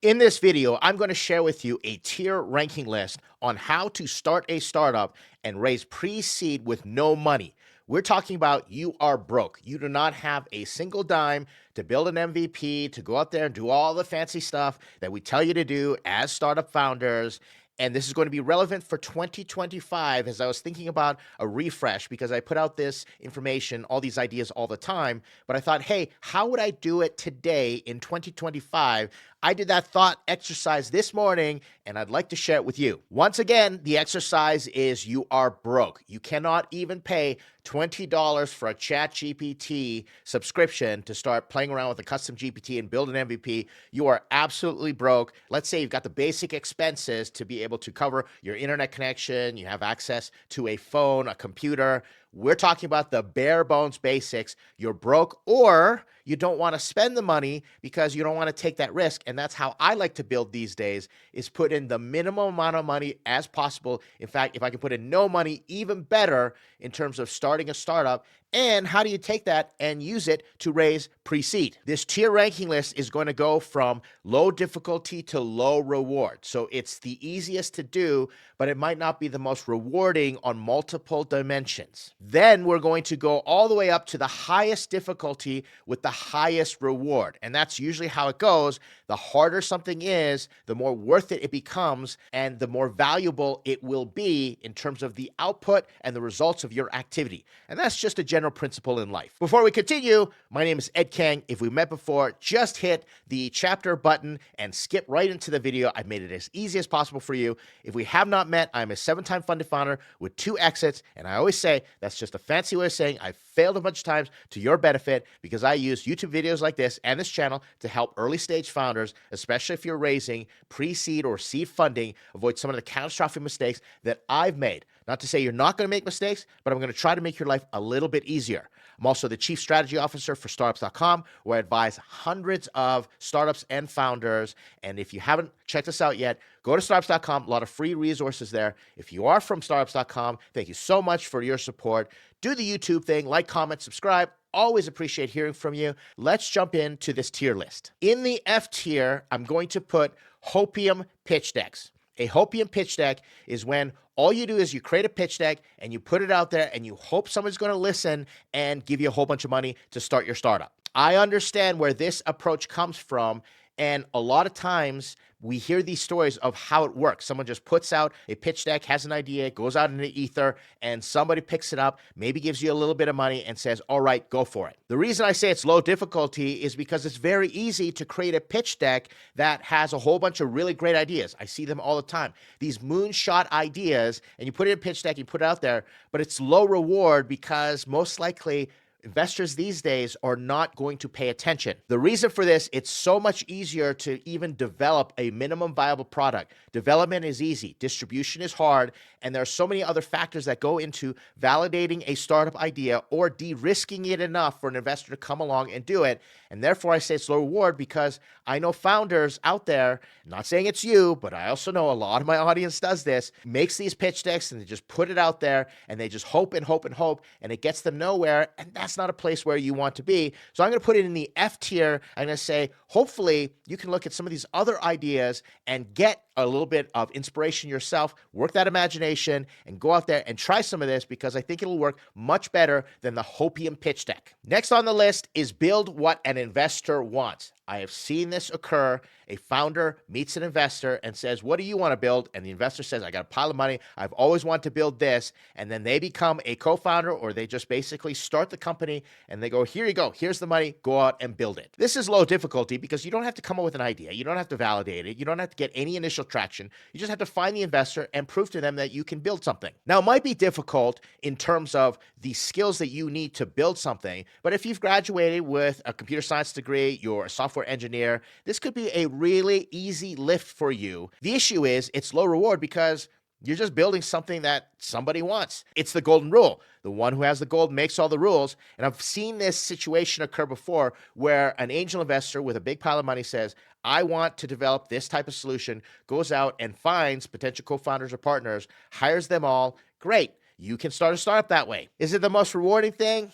In this video, I'm going to share with you a tier ranking list on how to start a startup and raise pre-seed with no money. We're talking about you are broke. You do not have a single dime to build an MVP, to go out there and do all the fancy stuff that we tell you to do as startup founders. And this is going to be relevant for 2025 as I was thinking about a refresh because I put out this information, all these ideas all the time. But I thought, hey, how would I do it today in 2025? I did that thought exercise this morning, and I'd like to share it with you. Once again, the exercise is you are broke. You cannot even pay $20 for a ChatGPT subscription to start playing around with a custom GPT and build an MVP. You are absolutely broke. Let's say you've got the basic expenses to be able to cover your internet connection. You have access to a phone, a computer. We're talking about the bare bones basics. You're broke, or you don't want to spend the money because you don't want to take that risk. And that's how I like to build these days, is put in the minimum amount of money as possible. In fact, if I can put in no money, even better in terms of starting a startup. And how do you take that and use it to raise pre-seed? This tier ranking list is going to go from low difficulty to low reward. So it's the easiest to do, but it might not be the most rewarding on multiple dimensions. Then we're going to go all the way up to the highest difficulty with the highest reward. And that's usually how it goes. The harder something is, the more worth it becomes, and the more valuable it will be in terms of the output and the results of your activity. And that's just a general principle in life. Before we continue, my name is Ed Kang. If we met before, just hit the chapter button and skip right into the video. I've made it as easy as possible for you. If we have not met, I'm a 7-time funded founder with 2 exits. And I always say that's just a fancy way of saying I've failed a bunch of times to your benefit because I use YouTube videos like this and this channel to help early stage founders, especially if you're raising pre-seed or seed funding, avoid some of the catastrophic mistakes that I've made. Not to say you're not going to make mistakes, but I'm going to try to make your life a little bit easier. I'm also the Chief Strategy Officer for Startups.com, where I advise hundreds of startups and founders. And if you haven't checked us out yet, go to Startups.com. A lot of free resources there. If you are from Startups.com, thank you so much for your support. Do the YouTube thing, like, comment, subscribe. Always appreciate hearing from you. Let's jump into this tier list. In the F tier, I'm going to put Hopium pitch decks. A Hopium pitch deck is when all you do is you create a pitch deck and you put it out there and you hope someone's going to listen and give you a whole bunch of money to start your startup. I understand where this approach comes from. And a lot of times we hear these stories of how it works. Someone just puts out a pitch deck, has an idea, goes out in the ether, and somebody picks it up, maybe gives you a little bit of money and says, all right, go for it. The reason I say it's low difficulty is because it's very easy to create a pitch deck that has a whole bunch of really great ideas. I see them all the time. These moonshot ideas, and you put it in a pitch deck, you put it out there, but it's low reward because most likely investors these days are not going to pay attention. The reason for this, it's so much easier to even develop a minimum viable product. Development is easy, distribution is hard, and there are so many other factors that go into validating a startup idea or de-risking it enough for an investor to come along and do it. And therefore I say it's low reward because I know founders out there, not saying it's you, but I also know a lot of my audience does this, makes these pitch decks and they just put it out there and they just hope and hope and hope, and it gets them nowhere, and that's not a place where you want to be. So I'm going to put it in the F tier. I'm going to say, hopefully you can look at some of these other ideas and get a little bit of inspiration yourself, work that imagination, and go out there and try some of this because I think it'll work much better than the Hopium pitch deck. Next on the list is build what an investor wants. I have seen this occur. A founder meets an investor and says, what do you want to build? And the investor says, I got a pile of money. I've always wanted to build this. And then they become a co-founder, or they just basically start the company and they go, here you go. Here's the money. Go out and build it. This is low difficulty because you don't have to come up with an idea. You don't have to validate it. You don't have to get any initial traction. You just have to find the investor and prove to them that you can build something. Now, it might be difficult in terms of the skills that you need to build something, but if you've graduated with a computer science degree, you're a software engineer, this could be a really easy lift for you. The issue is it's low reward because you're just building something that somebody wants. It's the golden rule. The one who has the gold makes all the rules. And I've seen this situation occur before where an angel investor with a big pile of money says, I want to develop this type of solution, goes out and finds potential co-founders or partners, hires them all. Great. You can start a startup that way. Is it the most rewarding thing?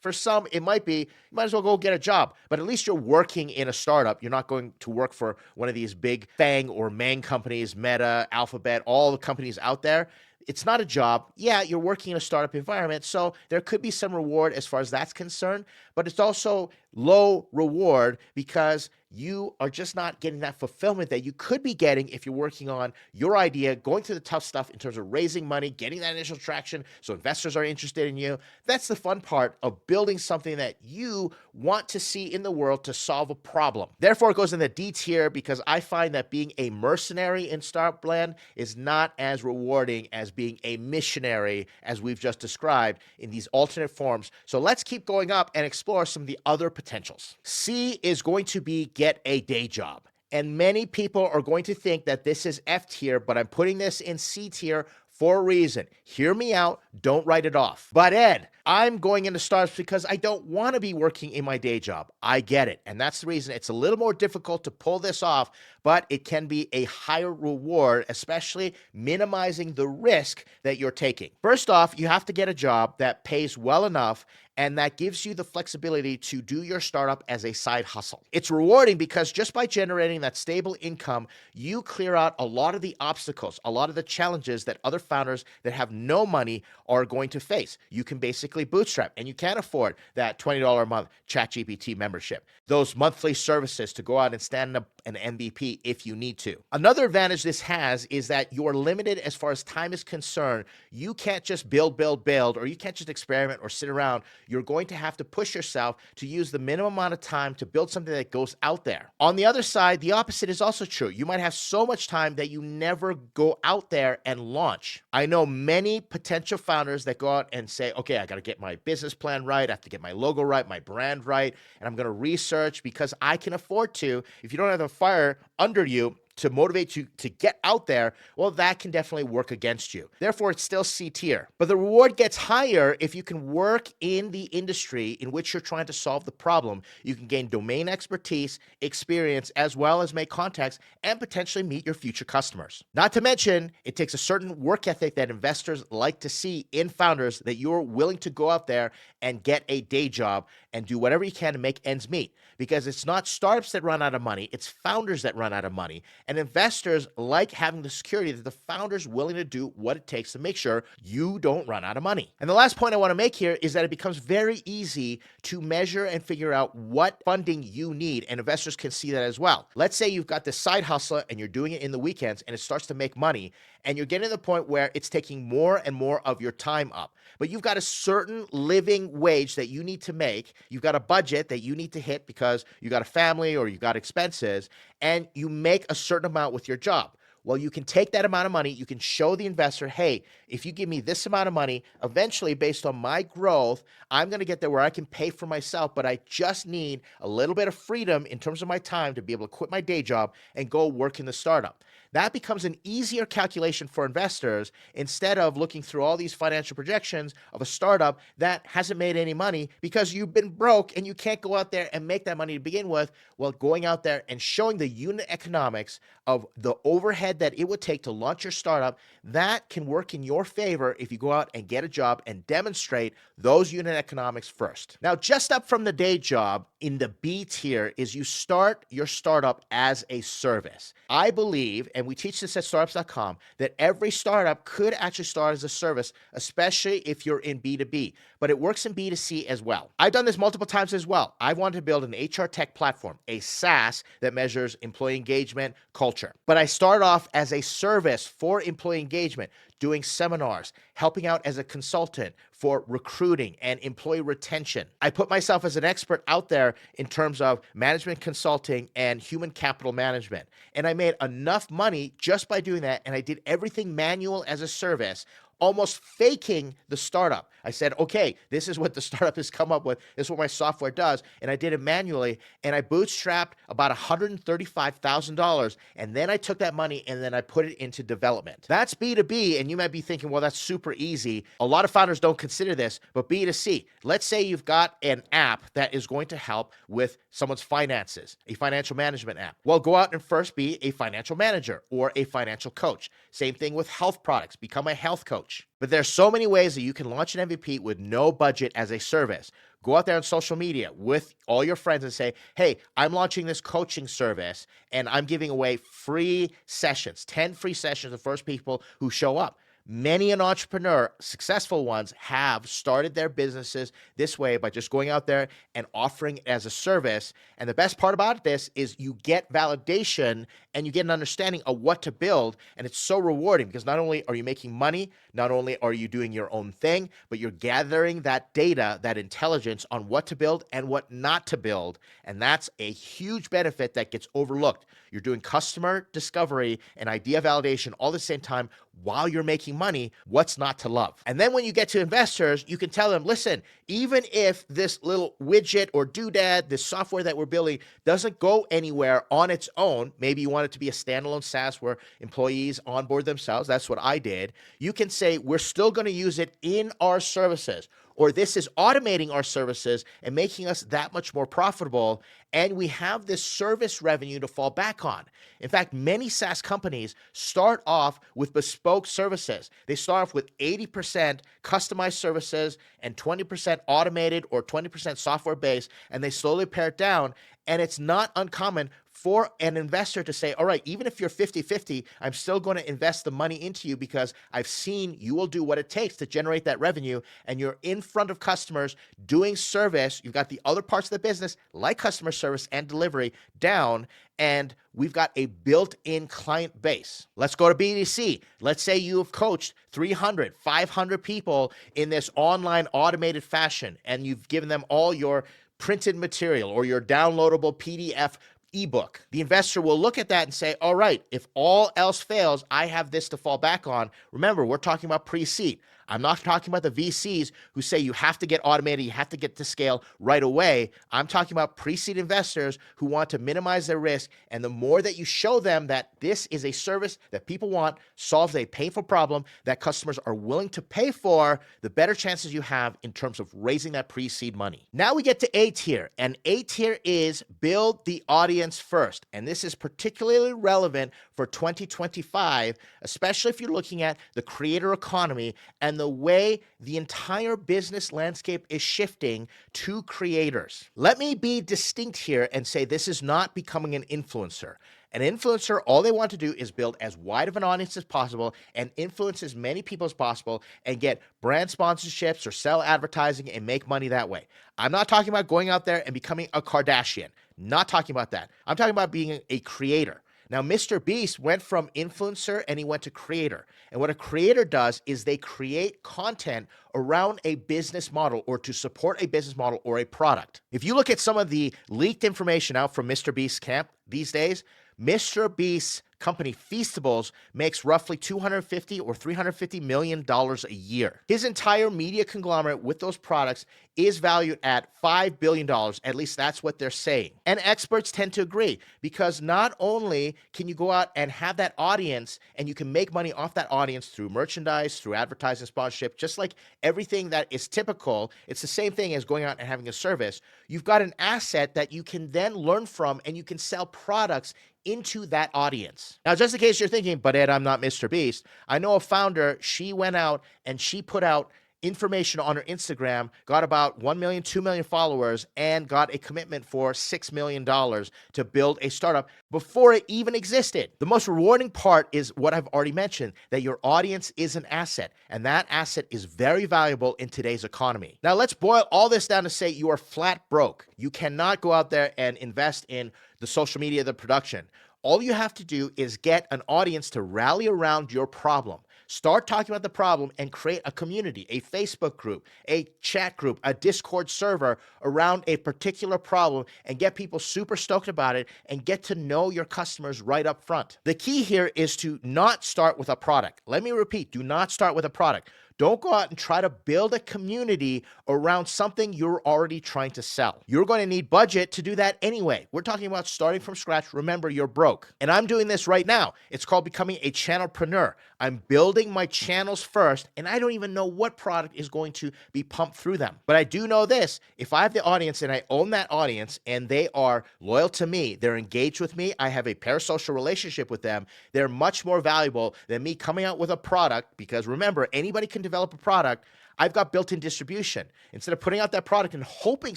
For some, it might be. You might as well go get a job, but at least you're working in a startup. You're not going to work for one of these big FANG or MANG companies, Meta, Alphabet, all the companies out there. It's not a job. Yeah, you're working in a startup environment, so there could be some reward as far as that's concerned, but it's also low reward because you are just not getting that fulfillment that you could be getting if you're working on your idea, going through the tough stuff in terms of raising money, getting that initial traction so investors are interested in you. That's the fun part of building something that you want to see in the world to solve a problem. Therefore, it goes in the D tier because I find that being a mercenary in startup land is not as rewarding as being a missionary, as we've just described in these alternate forms. So let's keep going up and explore some of the other potentials. C is going to be get a day job. And many people are going to think that this is F tier, but I'm putting this in C tier for a reason. Hear me out. Don't write it off. But Ed, I'm going into startups because I don't want to be working in my day job. I get it. And that's the reason it's a little more difficult to pull this off, but it can be a higher reward, especially minimizing the risk that you're taking. First off, you have to get a job that pays well enough and that gives you the flexibility to do your startup as a side hustle. It's rewarding because just by generating that stable income, you clear out a lot of the obstacles, a lot of the challenges that other founders that have no money are going to face. You can basically bootstrap, and you can't afford that $20 a month ChatGPT membership, those monthly services to go out and stand up an MVP if you need to. Another advantage this has is that you're limited as far as time is concerned. You can't just build, or you can't just experiment or sit around. You're going to have to push yourself to use the minimum amount of time to build something that goes out there. On the other side, the opposite is also true. You might have so much time that you never go out there and launch. I know many potential founders that go out and say, okay, I got to get my business plan right. I have to get my logo right, my brand right, and I'm going to research because I can afford to. If you don't have the fire under you to motivate you to get out there, well, that can definitely work against you. Therefore, it's still C tier. But the reward gets higher if you can work in the industry in which you're trying to solve the problem. You can gain domain expertise, experience, as well as make contacts and potentially meet your future customers. Not to mention, it takes a certain work ethic that investors like to see in founders, that you're willing to go out there and get a day job and do whatever you can to make ends meet. Because it's not startups that run out of money, it's founders that run out of money. And investors like having the security that the founder's willing to do what it takes to make sure you don't run out of money. And the last point I want to make here is that it becomes very easy to measure and figure out what funding you need, and investors can see that as well. Let's say you've got this side hustle and you're doing it in the weekends and it starts to make money, and you're getting to the point where it's taking more and more of your time up. But you've got a certain living wage that you need to make. You've got a budget that you need to hit because you got a family or you got expenses, and you make a certain amount with your job. Well, you can take that amount of money, you can show the investor, hey, if you give me this amount of money, eventually based on my growth, I'm going to get there where I can pay for myself, but I just need a little bit of freedom in terms of my time to be able to quit my day job and go work in the startup. That becomes an easier calculation for investors instead of looking through all these financial projections of a startup that hasn't made any money because you've been broke and you can't go out there and make that money to begin with. Well, going out there and showing the unit economics of the overhead that it would take to launch your startup, that can work in your favor if you go out and get a job and demonstrate those unit economics first. Now, just up from the day job in the B tier is you start your startup as a service. I believe, and we teach this at startups.com, that every startup could actually start as a service, especially if you're in B2B, but it works in B2C as well. I've done this multiple times as well. I wanted to build an HR tech platform, a SaaS that measures employee engagement, culture. But I started off as a service for employee engagement, doing seminars, helping out as a consultant for recruiting and employee retention. I put myself as an expert out there in terms of management consulting and human capital management. And I made enough money just by doing that. And I did everything manual as a service, almost faking the startup. I said, okay, this is what the startup has come up with. This is what my software does. And I did it manually. And I bootstrapped about $135,000. And then I took that money and then I put it into development. That's B2B. And you might be thinking, well, that's super easy. A lot of founders don't consider this, but B2C. Let's say you've got an app that is going to help with someone's finances, a financial management app. Well, go out and first be a financial manager or a financial coach. Same thing with health products. Become a health coach. coach. But there's so many ways that you can launch an MVP with no budget as a service. Go out there on social media with all your friends and say, hey, I'm launching this coaching service and I'm giving away free sessions, 10 free sessions to the first people who show up. Many an entrepreneur, successful ones, have started their businesses this way by just going out there and offering it as a service. And the best part about this is you get validation and you get an understanding of what to build. And it's so rewarding because not only are you making money, not only are you doing your own thing, but you're gathering that data, that intelligence on what to build and what not to build. And that's a huge benefit that gets overlooked. You're doing customer discovery and idea validation all at the same time while you're making money. What's not to love? And then when you get to investors, you can tell them, listen, even if this little widget or doodad, this software that we're building doesn't go anywhere on its own, maybe you want it to be a standalone SaaS where employees onboard themselves. That's what I did. You can say, we're still going to use it in our services, or this is automating our services and making us that much more profitable. And we have this service revenue to fall back on. In fact, many SaaS companies start off with bespoke services. They start off with 80% customized services and 20% automated or 20% software-based, and they slowly pare it down. And it's not uncommon for an investor to say, all right, even if you're 50-50, I'm still going to invest the money into you because I've seen you will do what it takes to generate that revenue, and you're in front of customers doing service. You've got the other parts of the business like customer service and delivery down, and we've got a built-in client base. Let's go to BDC. Let's say you have coached 300, 500 people in this online automated fashion, and you've given them all your printed material or your downloadable PDF ebook. The investor will look at that and say, all right, if all else fails, I have this to fall back on. Remember, we're talking about pre-seed. I'm not talking about the VCs who say you have to get automated, you have to get to scale right away. I'm talking about pre-seed investors who want to minimize their risk. And the more that you show them that this is a service that people want, solves a painful problem that customers are willing to pay for, the better chances you have in terms of raising that pre-seed money. Now we get to A tier, and A tier is build the audience first. And this is particularly relevant for 2025, especially if you're looking at the creator economy and the way the entire business landscape is shifting to creators. Let me be distinct here and say this is not becoming an influencer. An influencer, all they want to do is build as wide of an audience as possible and influence as many people as possible and get brand sponsorships or sell advertising and make money that way. I'm not talking about going out there and becoming a Kardashian. Not talking about that. I'm talking about being a creator. Now, Mr. Beast went from influencer and he went to creator. And what a creator does is they create content around a business model or to support a business model or a product. If you look at some of the leaked information out from Mr. Beast's camp these days, Mr. Beast's company Feastables makes roughly $250 or $350 million a year. His entire media conglomerate with those products is valued at $5 billion. At least that's what they're saying. And experts tend to agree because not only can you go out and have that audience and you can make money off that audience through merchandise, through advertising, sponsorship, just like everything that is typical, it's the same thing as going out and having a service. You've got an asset that you can then learn from and you can sell products into that audience. Now, just in case you're thinking, but Ed, I'm not Mr. Beast. I know a founder, she went out and she put out information on her Instagram, got about 1 million, 2 million followers, and got a commitment for $6 million to build a startup before it even existed. The most rewarding part is what I've already mentioned, that your audience is an asset, and that asset is very valuable in today's economy. Now, let's boil all this down to say you are flat broke. You cannot go out there and invest in the social media, the production. All you have to do is get an audience to rally around your problem. Start talking about the problem and create a community, a Facebook group, a chat group, a Discord server around a particular problem and get people super stoked about it and get to know your customers right up front. The key here is to not start with a product. Let me repeat, do not start with a product. Don't go out and try to build a community around something you're already trying to sell. You're going to need budget to do that anyway. We're talking about starting from scratch. Remember, you're broke. And I'm doing this right now. It's called becoming a channelpreneur. I'm building my channels first, and I don't even know what product is going to be pumped through them. But I do know this: if I have the audience and I own that audience and they are loyal to me, they're engaged with me, I have a parasocial relationship with them, they're much more valuable than me coming out with a product. Because remember, anybody can develop a product. I've got built-in distribution. Instead of putting out that product and hoping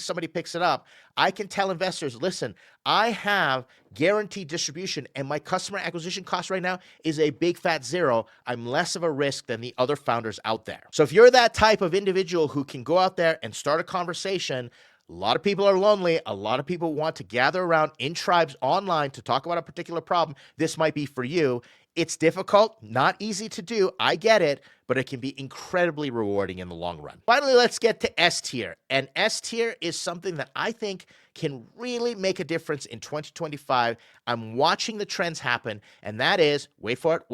somebody picks it up, I can tell investors, listen, I have guaranteed distribution, and my customer acquisition cost right now is a big fat zero. I'm less of a risk than the other founders out there. So if you're that type of individual who can go out there and start a conversation, a lot of people are lonely. A lot of people want to gather around in tribes online to talk about a particular problem. This might be for you. It's difficult, not easy to do. I get it, but it can be incredibly rewarding in the long run. Finally, let's get to S tier. And S tier is something that I think can really make a difference in 2025. I'm watching the trends happen, and that is, wait for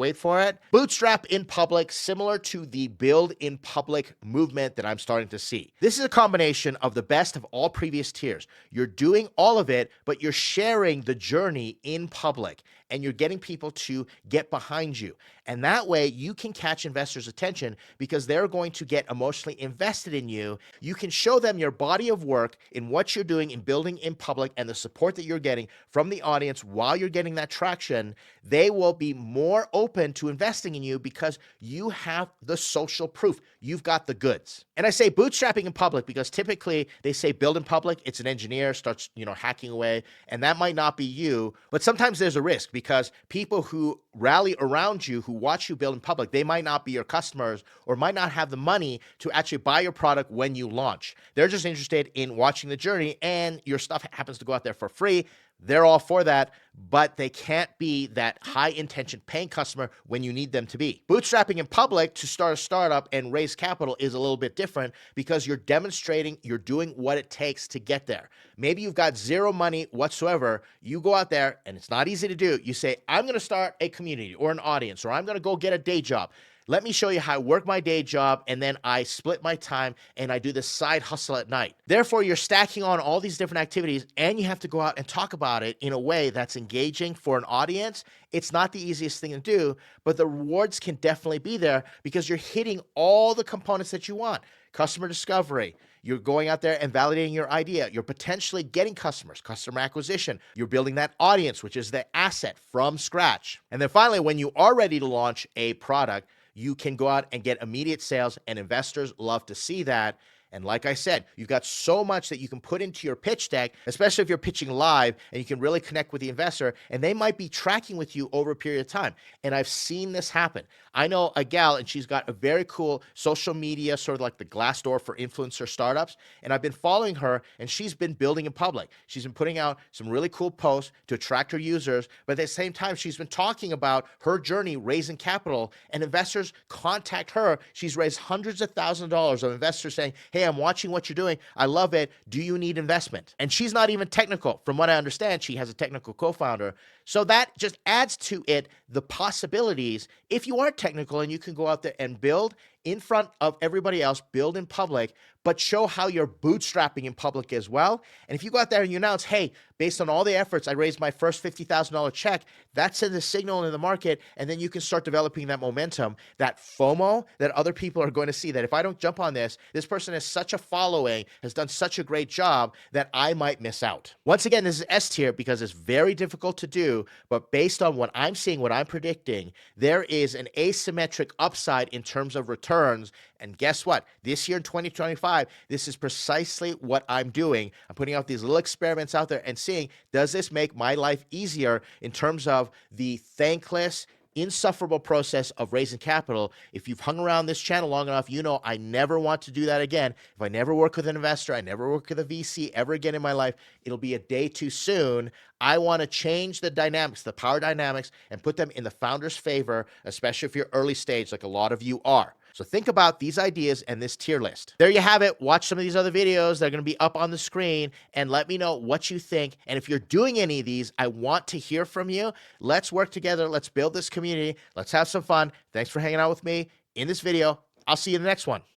it, bootstrap in public, similar to the build in public movement that I'm starting to see. This is a combination of the best of all previous tiers. You're doing all of it, but you're sharing the journey in public, and you're getting people to get behind you. And that way you can catch investors' attention because they're going to get emotionally invested in you. You can show them your body of work in what you're doing in building in public and the support that you're getting from the audience while you're getting that traction. They will be more open to investing in you because you have the social proof. You've got the goods. And I say bootstrapping in public because typically they say build in public. It's an engineer starts, hacking away, and that might not be you. But sometimes there's a risk because people who rally around you, who watch you build in public, they might not be your customers or might not have the money to actually buy your product when you launch. They're just interested in watching the journey, and your stuff happens to go out there for free. They're all for that, but they can't be that high intention paying customer when you need them to be. Bootstrapping in public to start a startup and raise capital is a little bit different because you're demonstrating you're doing what it takes to get there. Maybe you've got zero money whatsoever. You go out there, and it's not easy to do. You say, I'm going to start a community or an audience, or I'm going to go get a day job. Let me show you how I work my day job, and then I split my time and I do this side hustle at night. Therefore, you're stacking on all these different activities, and you have to go out and talk about it in a way that's engaging for an audience. It's not the easiest thing to do, but the rewards can definitely be there because you're hitting all the components that you want. Customer discovery. You're going out there and validating your idea. You're potentially getting customers, customer acquisition. You're building that audience, which is the asset from scratch. And then finally, when you are ready to launch a product, you can go out and get immediate sales, and investors love to see that. And like I said, you've got so much that you can put into your pitch deck, especially if you're pitching live, and you can really connect with the investor, and they might be tracking with you over a period of time. And I've seen this happen. I know a gal, and she's got a very cool social media, sort of like the Glassdoor for influencer startups. And I've been following her, and she's been building in public. She's been putting out some really cool posts to attract her users. But at the same time, she's been talking about her journey raising capital, and investors contact her. She's raised hundreds of thousands of dollars of investors saying, hey, I'm watching what you're doing. I love it. Do you need investment? And she's not even technical. From what I understand, she has a technical co-founder. So that just adds to it the possibilities. If you are technical and you can go out there and build in front of everybody else, build in public, but show how you're bootstrapping in public as well. And if you go out there and you announce, hey, based on all the efforts, I raised my first $50,000 check, that sends a signal in the market, and then you can start developing that momentum, that FOMO that other people are going to see, that if I don't jump on this, this person has such a following, has done such a great job that I might miss out. Once again, this is S tier because it's very difficult to do, but based on what I'm seeing, what I'm predicting, there is an asymmetric upside in terms of returns. And guess what? This year in 2025, this is precisely what I'm doing. I'm putting out these little experiments out there and seeing, does this make my life easier in terms of the thankless, insufferable process of raising capital? If you've hung around this channel long enough, you know I never want to do that again. If I never work with an investor, I never work with a VC ever again in my life, it'll be a day too soon. I want to change the dynamics, the power dynamics, and put them in the founder's favor, especially if you're early stage like a lot of you are. So think about these ideas and this tier list. There you have it. Watch some of these other videos. They're going to be up on the screen, and let me know what you think. And if you're doing any of these, I want to hear from you. Let's work together. Let's build this community. Let's have some fun. Thanks for hanging out with me in this video. I'll see you in the next one.